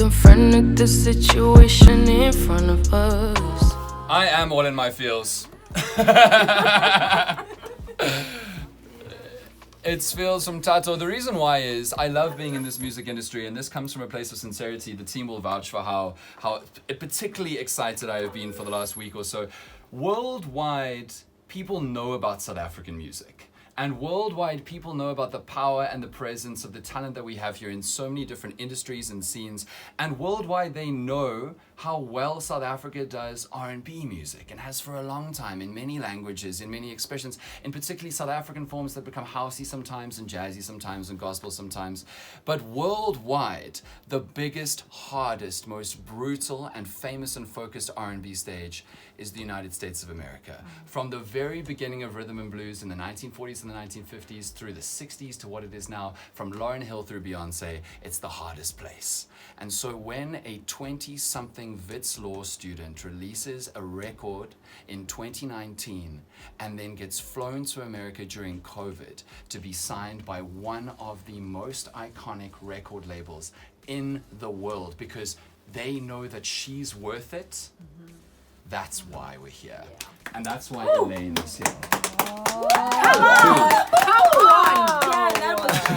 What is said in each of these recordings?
confronted the situation in front of us. I am all in my feels. It's feels from Tato. The reason why is I love being in this music industry, and this comes from a place of sincerity. The team will vouch for how particularly excited I have been for the last week or so. Worldwide, people know about South African music. And worldwide, people know about the power and the presence of the talent that we have here in so many different industries and scenes. And worldwide, they know how well South Africa does R&B music and has for a long time in many languages, in many expressions, in particularly South African forms that become housey sometimes and jazzy sometimes and gospel sometimes. But worldwide, the biggest, hardest, most brutal and famous and focused R&B stage is the United States of America. From the very beginning of rhythm and blues in the 1940s and the 1950s through the 60s to what it is now, from Lauryn Hill through Beyonce, it's the hardest place. And so when a 20-something Wits Law student releases a record in 2019 and then gets flown to America during COVID to be signed by one of the most iconic record labels in the world because they know that she's worth it, that's why we're here. And that's why Elaine is here.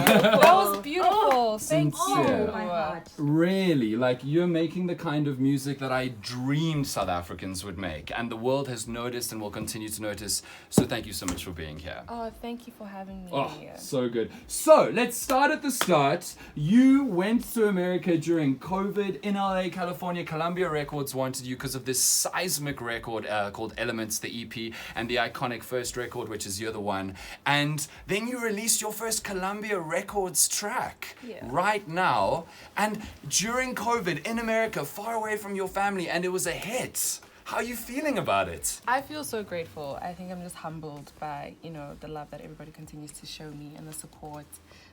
That was beautiful. Thank Sincere. you. My heart. Really, like you're making the kind of music that I dreamed South Africans would make, and the world has noticed and will continue to notice. So thank you so much for being here. Oh, thank you for having me. Oh, so good. So let's start at the start. You went to America during COVID in LA, California. Columbia Records wanted you because of this seismic record called Elements, the EP, and the iconic first record, which is You're the One. And then you released your first Columbia Records track right now. And during COVID in America, far away from your family, and it was a hit. How are you feeling about it? I feel so grateful. I think I'm just humbled by, the love that everybody continues to show me and the support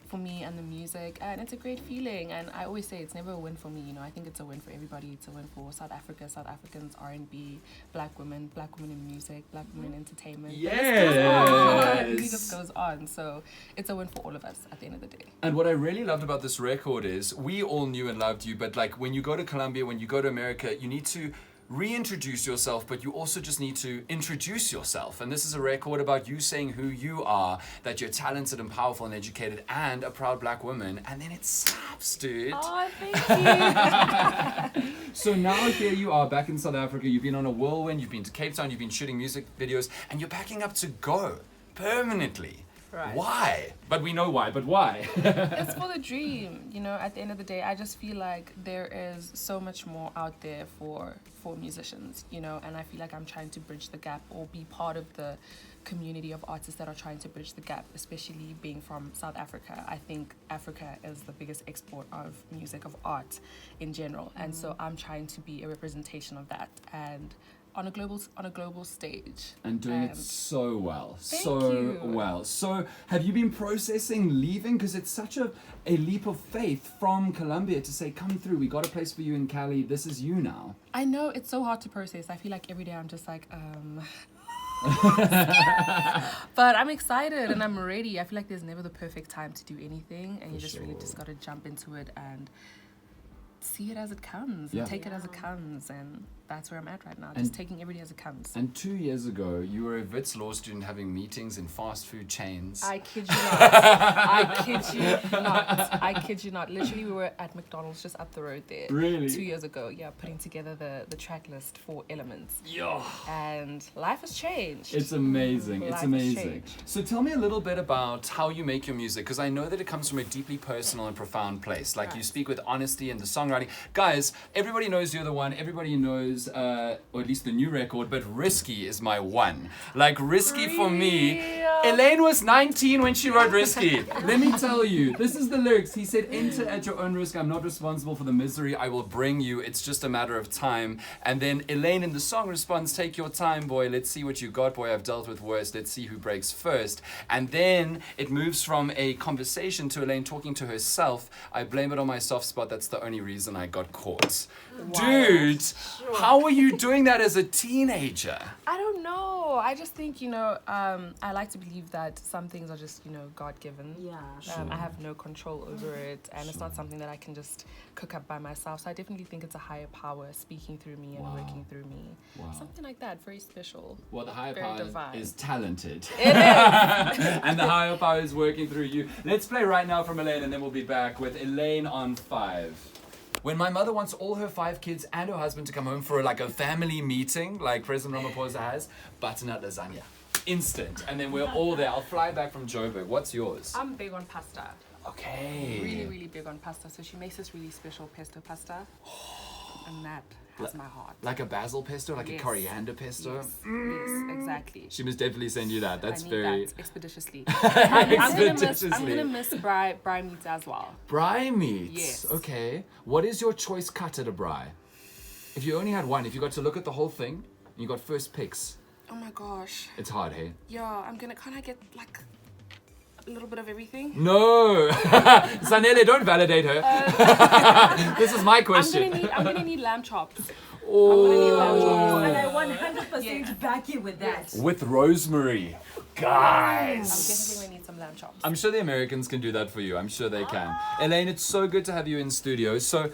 for me and the music. And it's a great feeling. And I always say it's never a win for me. I think it's a win for everybody. It's a win for South Africa, South Africans, R&B, black women in music, black women in entertainment. Yes! It really just goes on. So it's a win for all of us at the end of the day. And what I really loved about this record is we all knew and loved you, but like when you go to Colombia, when you go to America, you need to reintroduce yourself, but you also just need to introduce yourself. And this is a record about you saying who you are, that you're talented and powerful and educated and a proud black woman. And then it slaps, dude. Oh, thank you. So now here you are back in South Africa. You've been on a whirlwind. You've been to Cape Town. You've been shooting music videos. And you're packing up to go permanently. Right. Why? But we know why, but why? It's for the dream. At the end of the day, I just feel like there is so much more out there for musicians, and I feel like I'm trying to bridge the gap or be part of the community of artists that are trying to bridge the gap, especially being from South Africa. I think Africa is the biggest export of music, of art in general. And so I'm trying to be a representation of that and on a global stage. And doing it so well. Thank you. Well. So have you been processing leaving? Because it's such a leap of faith from Colombia to say, come through, we got a place for you in Cali, this is you now. I know, it's so hard to process. I feel like every day I'm just like, but I'm excited and I'm ready. I feel like there's never the perfect time to do anything, and you just really just got to jump into it and see it as it comes, and take it as it comes, and that's where I'm at right now, just taking every day as it comes. And 2 years ago, you were a Wits Law student having meetings in fast food chains. I kid you not. I kid you not. Literally, we were at McDonald's just up the road there. Really? 2 years ago, putting together the track list for Elements. Yeah. And life has changed. It's amazing. Life It's has amazing. changed. So tell me a little bit about how you make your music, because I know that it comes from a deeply personal and profound place. Like you speak with honesty and the songwriting. Guys, everybody knows You're the One. Everybody knows, or at least the new record, but Risky is my one. Like Risky for me. Elaine was 19 when she wrote Risky. Let me tell you, this is the lyrics. He said, enter at your own risk. I'm not responsible for the misery I will bring you. It's just a matter of time. And then Elaine in the song responds, take your time, boy. Let's see what you got, boy. I've dealt with worse. Let's see who breaks first. And then it moves from a conversation to Elaine talking to herself. I blame it on my soft spot. That's the only reason I got caught. Dude, How were you doing that as a teenager? I don't know. I just think, I like to believe that some things are just, God-given. Yeah. I have no control over it, and it's not something that I can just cook up by myself. So I definitely think it's a higher power speaking through me and working through me. Wow. Something like that, very special. Well, the higher Very power divine. is talented. It is. And the higher power is working through you. Let's play right now from Elaine, and then we'll be back with Elaine on 5. When my mother wants all her 5 kids and her husband to come home for a family meeting, like President Ramaphosa has, butternut lasagna. Instant. And then we're all there. I'll fly back from Joburg. What's yours? I'm big on pasta. Okay. Really, really big on pasta. So she makes this really special pesto pasta. And that has my heart. Like a basil pesto, like a Yes. coriander pesto. Yes, exactly. She must definitely send you that. That's I need very that expeditiously. expeditiously. I'm gonna miss braai meats as well. Braai meats. Yes. Okay. What is your choice cut at a braai? If you only had one, if you got to look at the whole thing, and you got first picks, Oh my gosh. it's hard, hey? Yeah, can't I get like a little bit of everything? No! Zanele, don't validate her. This is my question. I'm gonna need lamb chops. Oh. And I 100% back you with that. With rosemary. I'm Guys! definitely gonna need some lamb chops. I'm sure the Americans can do that for you. I'm sure they can. Elaine, it's so good to have you in studio. So,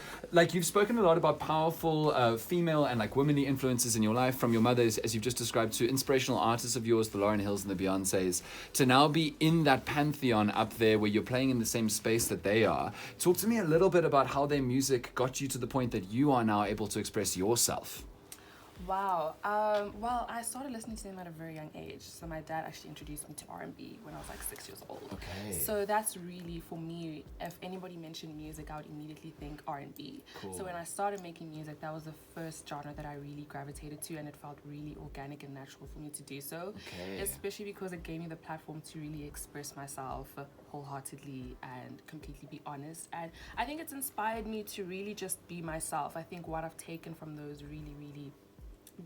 you've spoken a lot about powerful female and womanly influences in your life, from your mother, as you've just described, to inspirational artists of yours, the Lauryn Hills and the Beyoncés, to now be in that pantheon up there where you're playing in the same space that they are. Talk to me a little bit about how their music got you to the point that you are now able to express yourself. Wow. Well, I started listening to them at a very young age. So my dad actually introduced me to R&B when I was 6 years old. Okay. So that's really, for me, if anybody mentioned music, I would immediately think R&B. Cool. So when I started making music, that was the first genre that I really gravitated to, and it felt really organic and natural for me to do so. Okay. Especially because it gave me the platform to really express myself wholeheartedly and completely be honest. And I think it's inspired me to really just be myself. I think what I've taken from those really, really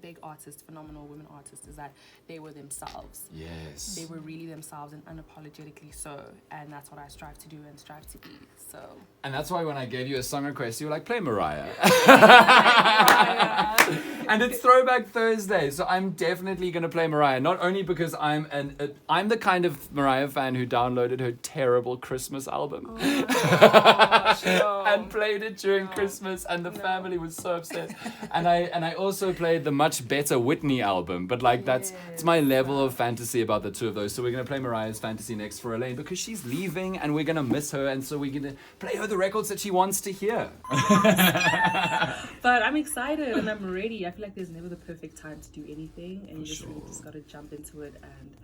big artists, phenomenal women artists, is that they were themselves. Yes. They were really themselves and unapologetically so, and that's what I strive to do and strive to be. So. And that's why when I gave you a song request, you were like, play Mariah. And it's Throwback Thursday, so I'm definitely going to play Mariah. Not only because I'm the kind of Mariah fan who downloaded her terrible Christmas album. Oh my gosh, no. And played it during Christmas, and the family was so upset. And I also played the much better Whitney album, but it's my level of fantasy about the two of those. So we're gonna play Mariah's Fantasy next for Elaine because she's leaving and we're gonna miss her, and so we're gonna play her the records that she wants to hear. But I'm excited and I'm ready. I feel like there's never the perfect time to do anything, and you just really just gotta jump into it and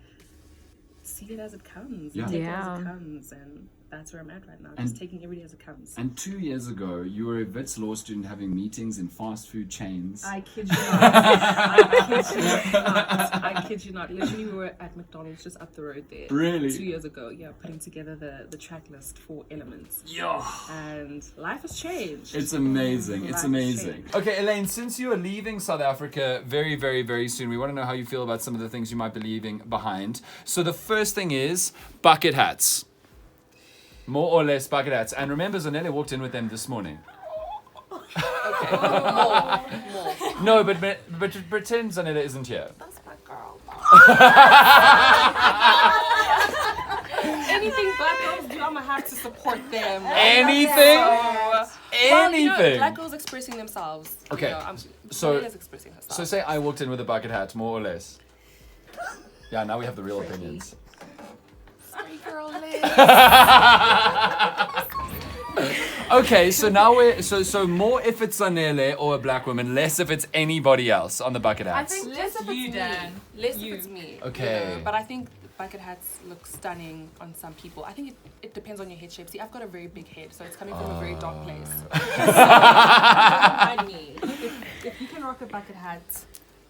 see it as it comes. Yeah. And take it as it comes, and that's where I'm at right now. Just taking every day as it comes. And 2 years ago, you were a Wits law student having meetings in fast food chains. I kid you not. I kid you not. Literally, we were at McDonald's just up the road there. Really? 2 years ago, yeah, putting together the track list for Elements. Yeah. And life has changed. It's amazing. It's Life has amazing. changed. Okay, Elaine, since you are leaving South Africa very, very, very soon, we want to know how you feel about some of the things you might be leaving behind. So the first thing is bucket hats. More or less bucket hats. And remember, Zanele walked in with them this morning. Okay. More. No, but pretend Zanele isn't here. That's my girl. Anything black girls do, I'm gonna have to support them. Anything? Well, Anything? black girls expressing themselves. Okay, So so- expressing herself. So say I walked in with a bucket hat, more or less. Yeah, now we have the real opinions. Sorry, girl. Okay, so now we're so more if it's Zanele or a black woman, less if it's anybody else on the bucket I hats. think less if it's you, me. Dan. Less if it's me. Okay. But I think bucket hats look stunning on some people. I think it depends on your head shape. See, I've got a very big head, so it's coming from a very dark place. Don't mind me. If you can rock a bucket hat,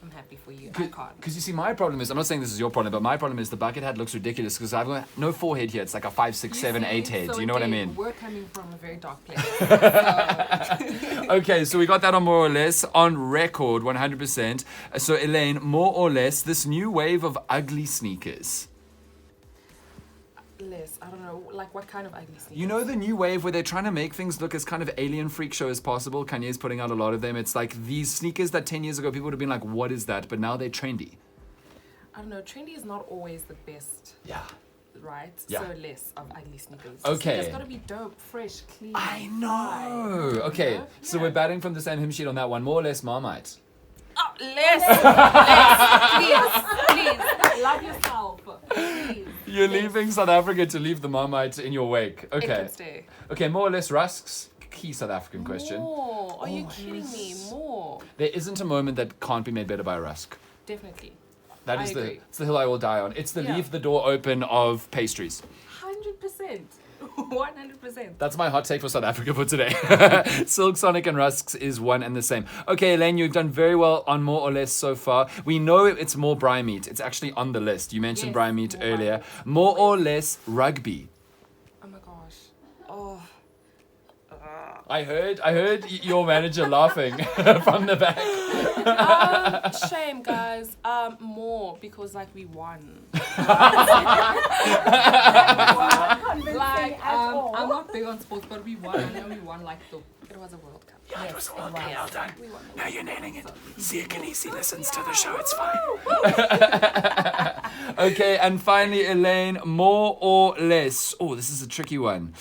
I'm happy for you. I can't. Because you see, my problem is, I'm not saying this is your problem, but my problem is the bucket hat looks ridiculous because I've got no forehead here. It's like a 5, 6, 7, 8 head. So You know what I again, mean? We're coming from a very dark place. Okay, so we got that on more or less on record, 100%. So Elaine, more or less, this new wave of ugly sneakers. Less. less. I don't know, like what kind of ugly sneakers? You know the new wave where they're trying to make things look as kind of alien freak show as possible? Kanye's putting out a lot of them. It's like these sneakers that 10 years ago people would have been like, what is that? But now they're trendy. I don't know. Trendy is not always the best. Yeah. Right? Yeah. So less of ugly sneakers. Okay. It's got to be dope, fresh, clean. I know. Okay, know? so Yeah. we're batting from the same hymn sheet on that one. More or less Marmite. Oh, less. Please. Love yourself. Please. You're leaving South Africa to leave the Marmite in your wake. It Okay. can stay. Okay, more or less Rusks. Key South African question. More. Are you kidding me? More. There isn't a moment that can't be made better by a Rusk. Definitely. That I is agree. it's the hill I will die on. It's the Yeah. leave the door open of pastries. 100%. 100%. That's my hot take for South Africa for today. Silk Sonic and Rusks is one and the same. Okay, Elaine, you've done very well on more or less so far. We know it's more Braai meat. It's actually on the list. You mentioned Yes, Braai meat more earlier. Braai meat. More or less rugby. Oh my gosh. Oh. I heard your manager laughing from the back. Shame, guys. More because like we won. Like I'm not big on sports, but we won. I know we won like it was a World Cup. Yeah, it was a World Cup. Well done. We won. Now you're nailing it. See, Khaleesi listens to the show. It's fine. Okay, and finally, Elaine, more or less. Oh, this is a tricky one.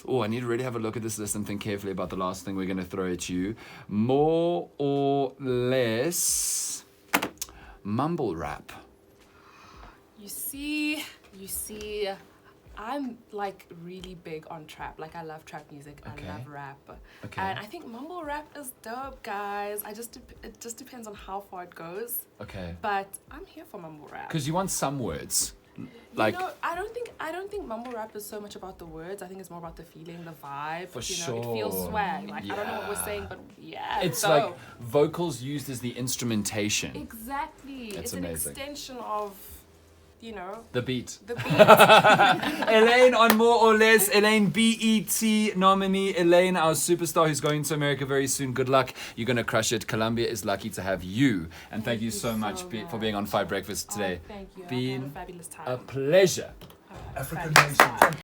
Oh, I need to really have a look at this list and think carefully about the last thing we're going to throw at you. More or less mumble rap. You see, I'm like really big on trap. Like I love trap music. Okay. I love rap. Okay. And I think mumble rap is dope, guys. It just depends on how far it goes. Okay. But I'm here for mumble rap. Because you want some words. Like, you know, I don't think mumble rap is so much about the words. I think it's more about the feeling, the vibe. For you know, it feels sure. swag. Like I don't know what we're Yeah. saying, but yeah, it's dope. like vocals used as the instrumentation. Exactly. That's it's amazing. an extension of, you know, The beat. the beat. Elaine on more or less. Elaine, BET nominee. Elaine, our superstar who's going to America very soon. Good luck. You're going to crush it. Columbia is lucky to have you. And thank you so much for being on Five Breakfast today. Oh, thank you. I've Been had a fabulous time. a pleasure. I've had a African fabulous nation. time.